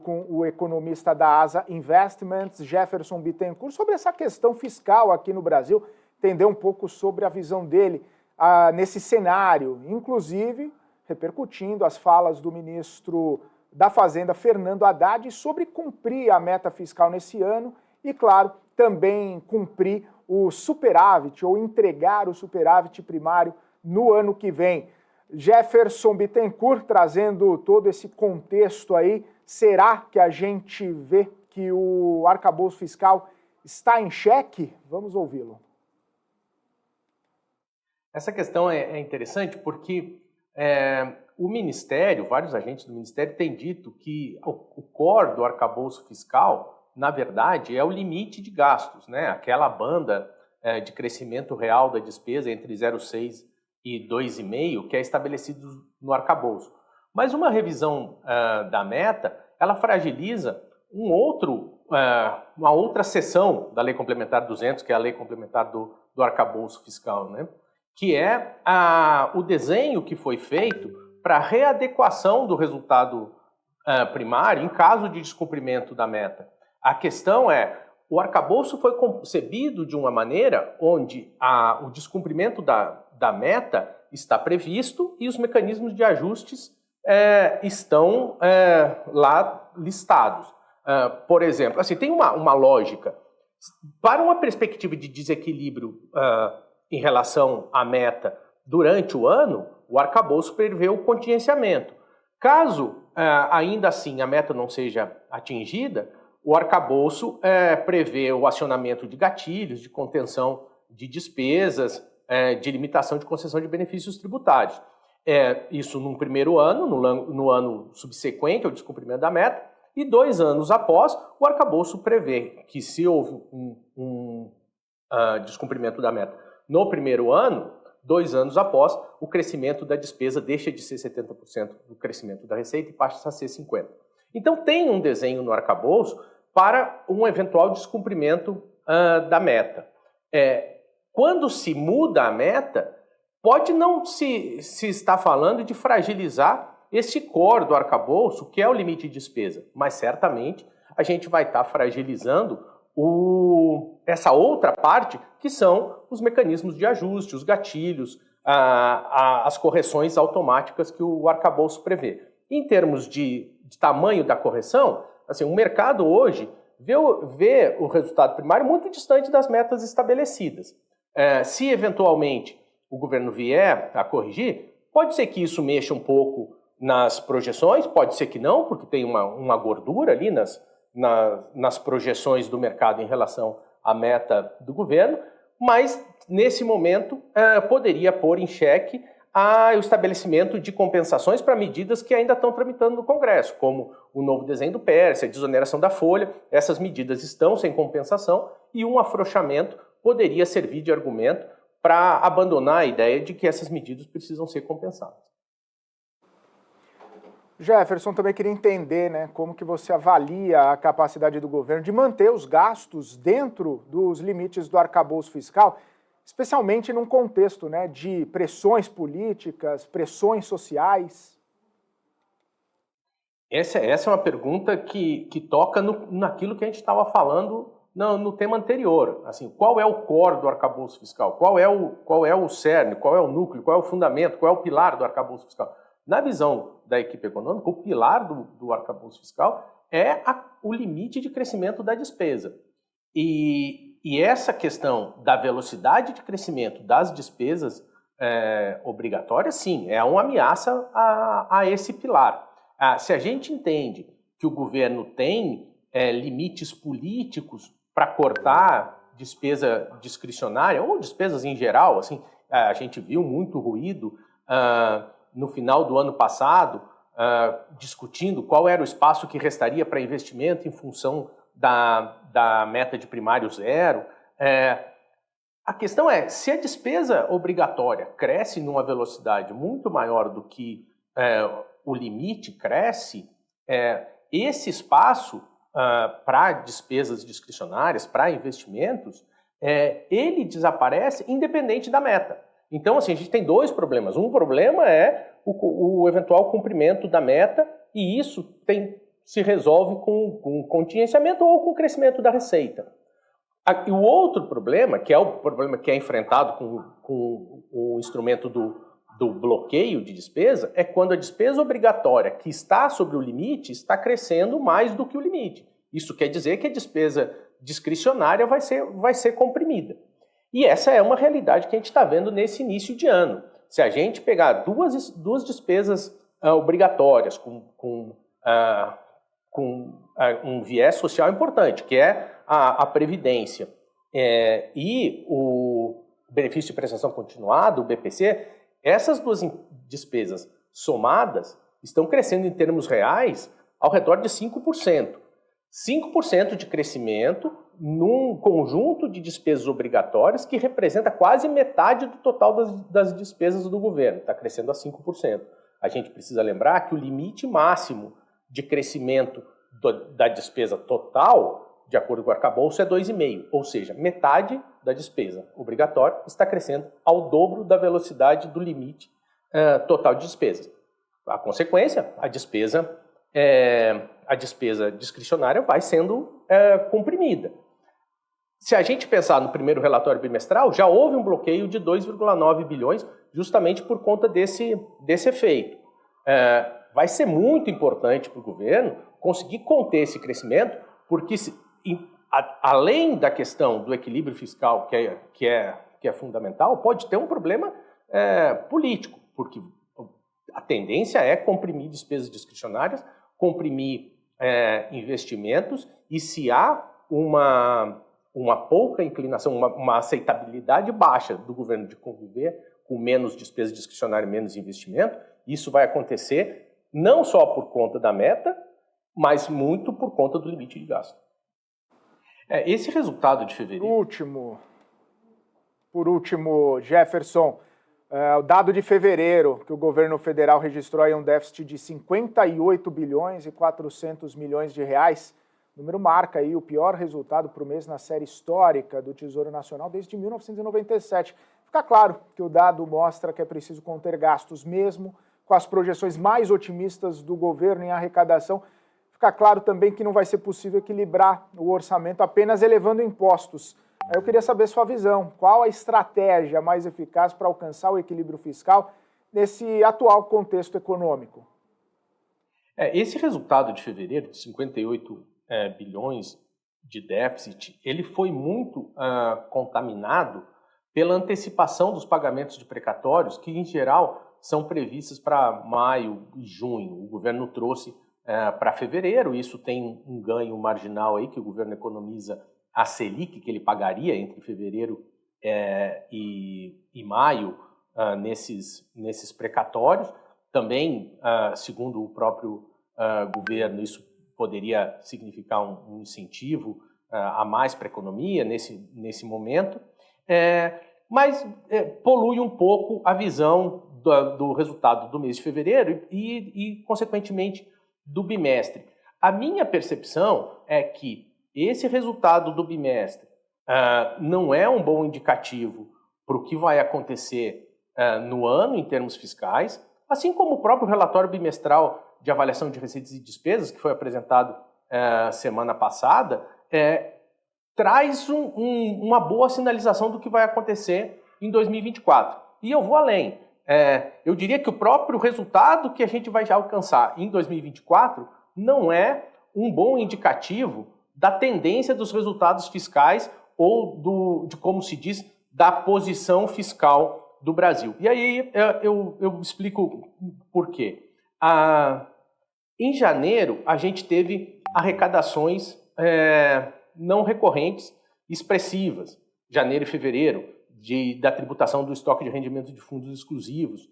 com o economista da ASA Investments, Jefferson Bittencourt, sobre essa questão fiscal aqui no Brasil, entender um pouco sobre a visão dele nesse cenário, inclusive repercutindo as falas do ministro da Fazenda, Fernando Haddad, sobre cumprir a meta fiscal nesse ano e, claro, também cumprir o superávit ou entregar o superávit primário no ano que vem. Jefferson Bittencourt, trazendo todo esse contexto aí, será que a gente vê que o arcabouço fiscal está em xeque? Vamos ouvi-lo. Essa questão é interessante porque o Ministério, vários agentes do Ministério têm dito que o core do arcabouço fiscal, na verdade, é o limite de gastos, né? Aquela banda de crescimento real da despesa entre 0,6% e 2,5%, que é estabelecido no arcabouço. Mas uma revisão da meta, ela fragiliza uma outra seção da Lei Complementar 200, que é a Lei Complementar do arcabouço fiscal, né? Que é o desenho que foi feito para readequação do resultado primário em caso de descumprimento da meta. A questão é, o arcabouço foi concebido de uma maneira onde o descumprimento da meta está previsto e os mecanismos de ajustes estão lá listados. Por exemplo, assim, tem uma lógica. Para uma perspectiva de desequilíbrio em relação à meta durante o ano, o arcabouço prevê o contingenciamento. Caso, ainda assim, a meta não seja atingida, o arcabouço prevê o acionamento de gatilhos, de contenção de despesas, de limitação de concessão de benefícios tributários. Isso num primeiro ano, no ano subsequente ao descumprimento da meta, e 2 anos após, o arcabouço prevê que se houve um descumprimento da meta no primeiro ano, 2 anos após, o crescimento da despesa deixa de ser 70% do crescimento da receita e passa a ser 50%. Então tem um desenho no arcabouço para um eventual descumprimento da meta. Quando se muda a meta, pode não se estar falando de fragilizar esse core do arcabouço, que é o limite de despesa, mas certamente a gente vai estar fragilizando essa outra parte, que são os mecanismos de ajuste, os gatilhos, as correções automáticas que o arcabouço prevê. Em termos de tamanho da correção, assim, o mercado hoje vê o resultado primário muito distante das metas estabelecidas. Se eventualmente o governo vier a corrigir, pode ser que isso mexa um pouco nas projeções, pode ser que não, porque tem uma gordura ali nas projeções do mercado em relação à meta do governo, mas nesse momento poderia pôr em xeque o estabelecimento de compensações para medidas que ainda estão tramitando no Congresso, como o novo desenho do PERSE, a desoneração da folha. Essas medidas estão sem compensação e um afrouxamento poderia servir de argumento para abandonar a ideia de que essas medidas precisam ser compensadas. Jefferson, também queria entender, né, como que você avalia a capacidade do governo de manter os gastos dentro dos limites do arcabouço fiscal, especialmente num contexto, né, de pressões políticas, pressões sociais. Essa é uma pergunta que toca naquilo que a gente estava falando no tema anterior. Assim, qual é o core do arcabouço fiscal? Qual é o cerne? Qual é o núcleo? Qual é o fundamento? Qual é o pilar do arcabouço fiscal? Na visão da equipe econômica, o pilar do arcabouço fiscal é o limite de crescimento da despesa. E essa questão da velocidade de crescimento das despesas obrigatórias, sim, é uma ameaça a esse pilar. Se a gente entende que o governo tem limites políticos para cortar despesa discricionária, ou despesas em geral, assim, a gente viu muito ruído no final do ano passado, discutindo qual era o espaço que restaria para investimento em função da meta de primário zero. A questão é, se a despesa obrigatória cresce numa velocidade muito maior do que o limite cresce, esse espaço para despesas discricionárias, para investimentos, ele desaparece independente da meta. Então, assim, a gente tem 2 problemas. Um problema é o eventual cumprimento da meta, e isso tem se resolve com contingenciamento ou com crescimento da receita. E o outro problema, que é o problema que é enfrentado com o instrumento do bloqueio de despesa, é quando a despesa obrigatória que está sobre o limite está crescendo mais do que o limite. Isso quer dizer que a despesa discricionária vai ser comprimida. E essa é uma realidade que a gente está vendo nesse início de ano. Se a gente pegar duas despesas obrigatórias com um viés social importante, que é a Previdência e o benefício de prestação continuada, o BPC, essas duas despesas somadas estão crescendo em termos reais ao redor de 5%. 5% de crescimento num conjunto de despesas obrigatórias que representa quase metade do total das despesas do governo. Está crescendo a 5%. A gente precisa lembrar que o limite máximo de crescimento da despesa total, de acordo com o arcabouço, é 2,5%. Ou seja, metade da despesa obrigatória está crescendo ao dobro da velocidade do limite total de despesas. A consequência, a despesa discricionária vai sendo comprimida. Se a gente pensar no primeiro relatório bimestral, já houve um bloqueio de 2,9 bilhões justamente por conta desse efeito. Vai ser muito importante para o governo conseguir conter esse crescimento, porque além da questão do equilíbrio fiscal, que é fundamental, pode ter um problema político, porque a tendência é comprimir despesas discricionárias, comprimir investimentos, e se há uma pouca inclinação, uma aceitabilidade baixa do governo de conviver com menos despesa discricionária e menos investimento, isso vai acontecer não só por conta da meta, mas muito por conta do limite de gasto. Esse resultado de fevereiro... Por último, Jefferson, o dado de fevereiro, que o governo federal registrou aí um déficit de 58 bilhões e 400 milhões de reais. O número marca aí o pior resultado para o mês na série histórica do Tesouro Nacional desde 1997. Fica claro que o dado mostra que é preciso conter gastos mesmo com as projeções mais otimistas do governo em arrecadação. Fica claro também que não vai ser possível equilibrar o orçamento apenas elevando impostos. Eu queria saber sua visão. Qual a estratégia mais eficaz para alcançar o equilíbrio fiscal nesse atual contexto econômico? Esse resultado de fevereiro, de 58 bilhões de déficit, ele foi muito contaminado pela antecipação dos pagamentos de precatórios, que em geral são previstos para maio e junho. O governo trouxe para fevereiro, isso tem um ganho marginal aí que o governo economiza a Selic, que ele pagaria entre fevereiro e maio nesses precatórios. Também, segundo o próprio governo, isso poderia significar um incentivo a mais para a economia nesse momento, mas polui um pouco a visão do resultado do mês de fevereiro e, consequentemente, do bimestre. A minha percepção é que esse resultado do bimestre não é um bom indicativo para o que vai acontecer no ano em termos fiscais, assim como o próprio relatório bimestral de avaliação de receitas e despesas, que foi apresentado semana passada, traz uma boa sinalização do que vai acontecer em 2024. E eu vou além. Eu diria que o próprio resultado que a gente vai já alcançar em 2024 não é um bom indicativo da tendência dos resultados fiscais ou de como se diz, da posição fiscal do Brasil. E aí eu explico por quê. Em janeiro, a gente teve arrecadações não recorrentes expressivas. Janeiro e fevereiro, da tributação do estoque de rendimento de fundos exclusivos,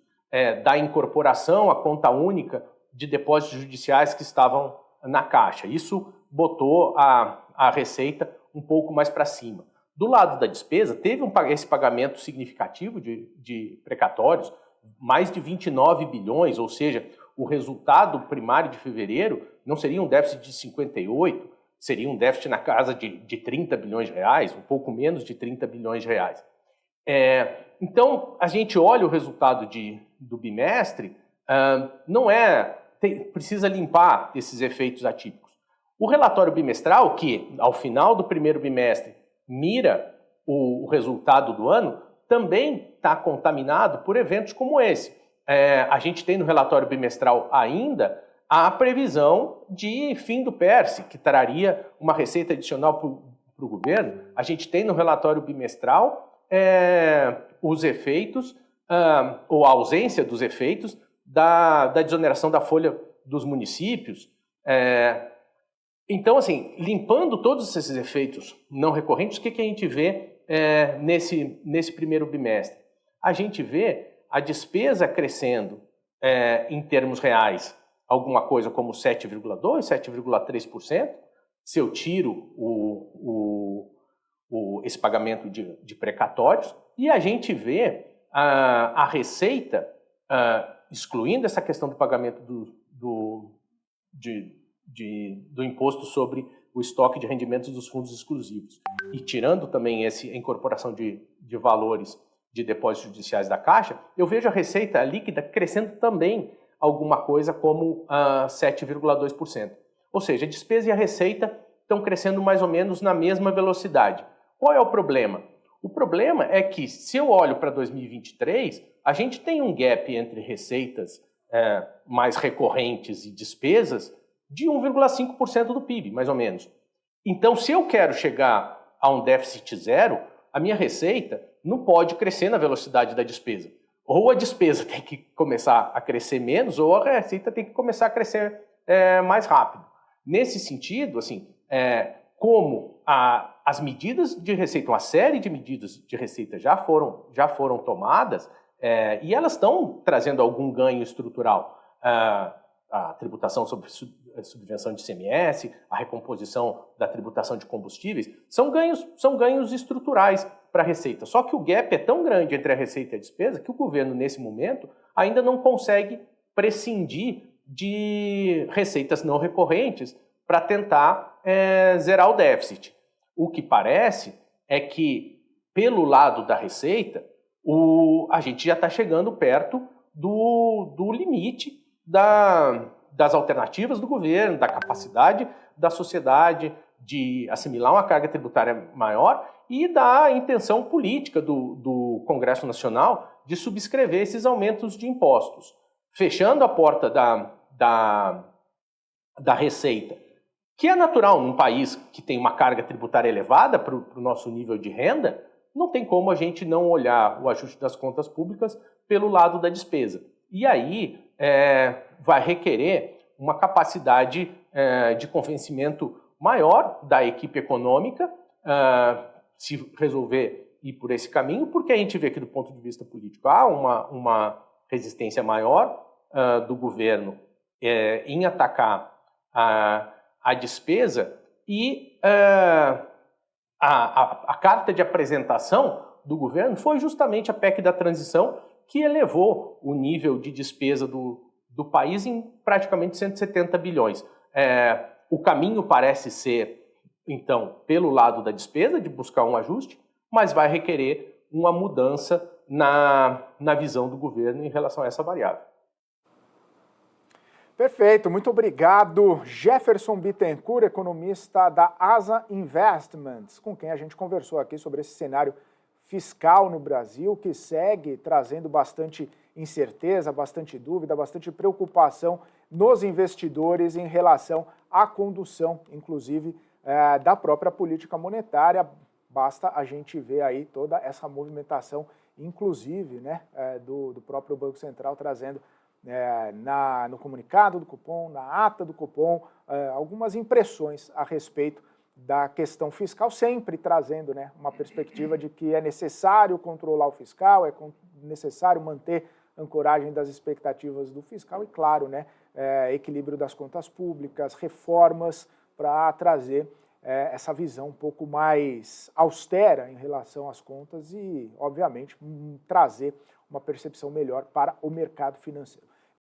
da incorporação à conta única de depósitos judiciais que estavam na Caixa. Isso botou a receita um pouco mais para cima. Do lado da despesa, teve esse pagamento significativo de precatórios, mais de 29 bilhões, ou seja, o resultado primário de fevereiro não seria um déficit de 58, seria um déficit na casa de 30 bilhões de reais, um pouco menos de 30 bilhões de reais. Então, a gente olha o resultado do bimestre, não é precisa limpar esses efeitos atípicos. O relatório bimestral, que ao final do primeiro bimestre mira o resultado do ano, também está contaminado por eventos como esse. A gente tem no relatório bimestral ainda a previsão de fim do PERSE, que traria uma receita adicional para o governo. A gente tem no relatório bimestral os efeitos, ou a ausência dos efeitos, da desoneração da folha dos municípios. Então, assim, limpando todos esses efeitos não recorrentes, o que a gente vê nesse primeiro bimestre? A gente vê a despesa crescendo em termos reais, alguma coisa como 7,2%, 7,3%, se eu tiro esse pagamento de precatórios, e a gente vê a receita, excluindo essa questão do pagamento do imposto sobre o estoque de rendimentos dos fundos exclusivos, e tirando também a incorporação de valores de depósitos judiciais da Caixa, eu vejo a receita líquida crescendo também alguma coisa como 7,2%. Ou seja, a despesa e a receita estão crescendo mais ou menos na mesma velocidade. Qual é o problema? O problema é que, se eu olho para 2023, a gente tem um gap entre receitas mais recorrentes e despesas de 1,5% do PIB, mais ou menos. Então, se eu quero chegar a um déficit zero, a minha receita não pode crescer na velocidade da despesa. Ou a despesa tem que começar a crescer menos, ou a receita tem que começar a crescer mais rápido. Nesse sentido, assim, como as medidas de receita, uma série de medidas de receita já foram tomadas, e elas estão trazendo algum ganho estrutural. A tributação sobre subvenção de ICMS, a recomposição da tributação de combustíveis, são ganhos estruturais para a receita. Só que o gap é tão grande entre a receita e a despesa que o governo, nesse momento, ainda não consegue prescindir de receitas não recorrentes para tentar zerar o déficit. O que parece é que, pelo lado da receita, a gente já está chegando perto do limite das alternativas do governo, da capacidade da sociedade de assimilar uma carga tributária maior e da intenção política do Congresso Nacional de subscrever esses aumentos de impostos. Fechando a porta da receita, que é natural num país que tem uma carga tributária elevada para o nosso nível de renda, não tem como a gente não olhar o ajuste das contas públicas pelo lado da despesa. E aí vai requerer uma capacidade de convencimento maior da equipe econômica, se resolver ir por esse caminho, porque a gente vê que, do ponto de vista político, há uma resistência maior do governo em atacar a despesa, e a carta de apresentação do governo foi justamente a PEC da transição, que elevou o nível de despesa do país em praticamente 170 bilhões. O caminho parece ser, então, pelo lado da despesa, de buscar um ajuste, mas vai requerer uma mudança na visão do governo em relação a essa variável. Perfeito, muito obrigado. Jefferson Bittencourt, economista da ASA Investments, com quem a gente conversou aqui sobre esse cenário fiscal no Brasil, que segue trazendo bastante incerteza, bastante dúvida, bastante preocupação nos investidores em relação à condução, inclusive, da própria política monetária. Basta a gente ver aí toda essa movimentação, inclusive, né, do próprio Banco Central trazendo no comunicado do Copom, na ata do Copom, algumas impressões a respeito da questão fiscal, sempre trazendo, né, uma perspectiva de que é necessário controlar o fiscal, é necessário manter a ancoragem das expectativas do fiscal e, claro, né, equilíbrio das contas públicas, reformas para trazer essa visão um pouco mais austera em relação às contas e, obviamente, trazer uma percepção melhor para o mercado financeiro.